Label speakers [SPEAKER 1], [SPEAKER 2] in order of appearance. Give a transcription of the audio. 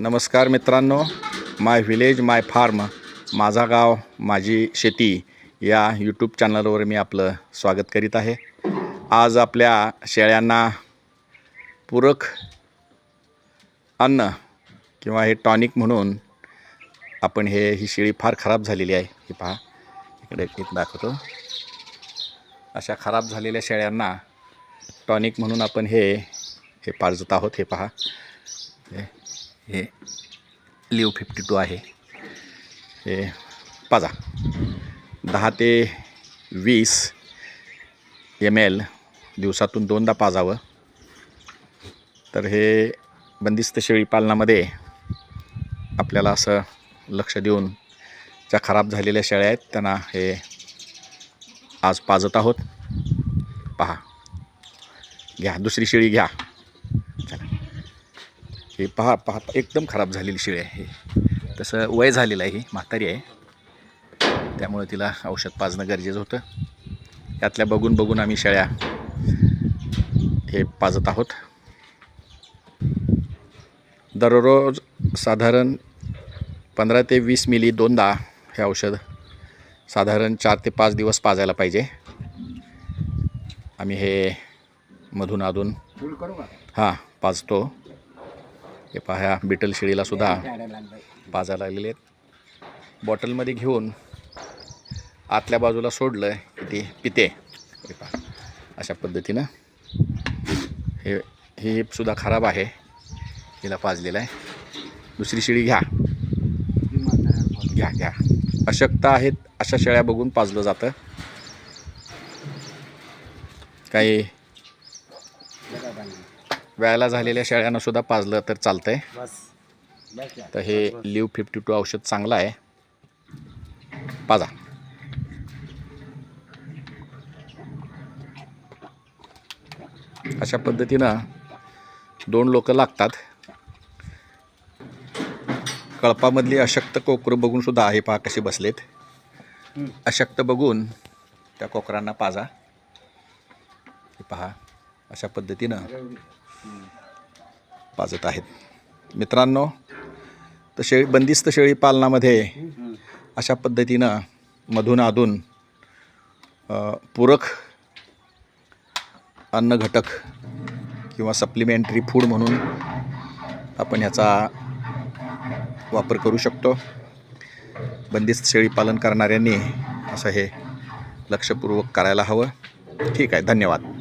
[SPEAKER 1] नमस्कार मित्रांनो, माय व्हिलेज माय फार्म, माझा गाव माझी शेती या यूट्यूब चॅनलवर मी आपलं स्वागत करीत आहे। आज आपल्या शेळ्यांना पूरक अन्न किंवा हे टॉनिक म्हणून आपण ही शेळी फार खराब झालेली आहे। हे पहा, इकडे दाखवतो। अशा खराब झालेल्या शेळ्यांना टॉनिक म्हणून आपण हे पाजत आहोत। हे पहा, हे लिव 52 आहे। हे पाजा 10 ते 20 ml दिवसातून 2दा पाजावं। तर हे बंदिस्त शेळी पालनामध्ये आपल्याला असं लक्ष देऊन ज्या खराब झालेल्या शेळ्या आहेत त्यांना हे आज पाजत आहोत। पहा, घ्या दुसरी शेळी घ्या। हे पहा एकदम खराब झालेली शेळी आहे। तसं वय झालेलं आहे, ही म्हातारी आहे, त्यामुळे तिला औषध पाजणं गरजेचं होतं। यातल्या बघून आम्ही शेळ्या हे पाजत आहोत। दररोज साधारण 15 ते 20 मिली 2दा हे औषध साधारण 4 ते 5 दिवस पाजायला पाहिजे। आम्ही हे मधून अधून पाजतो। हे पहा, ह्या बिटल शेळीला सुद्धा पाजायला लागलेले आहेत। बॉटलमध्ये घेऊन आतल्या बाजूला शेडलं की ती पिते। हे पहा, अशा पद्धतीनं हे सुद्धा खराब आहे, हिला पाजलेलं आहे। दुसरी शेळी घ्या घ्या घ्या। अशक्त आहेत अशा शेळ्या बघून पाजलं जातं। काही व्यायला झालेल्या शेळ्यांना सुद्धा पाजलं तर चालतंय। तर हे लिव 52 औषध चांगलं आहे, पाजा। अशा पद्धतीनं 2 लोक लागतात। कळपामधली अशक्त कोकरं बघून सुद्धा हे पहा कसे बसलेत। अशक्त बघून त्या कोकरांना पाजा। हे पहा, अशा पद्धतीनं पाजत आहेत मित्रांनो। तर बंदिस्त शेळी पालनामध्ये अशा पद्धतीनं मधून अधून पूरक अन्न घटक किंवा सप्लिमेंटरी फूड म्हणून आपण ह्याचा वापर करू शकतो। बंदिस्त शेळी पालन करणाऱ्यांनी असं हे लक्षपूर्वक करायला हवं। ठीक आहे, धन्यवाद।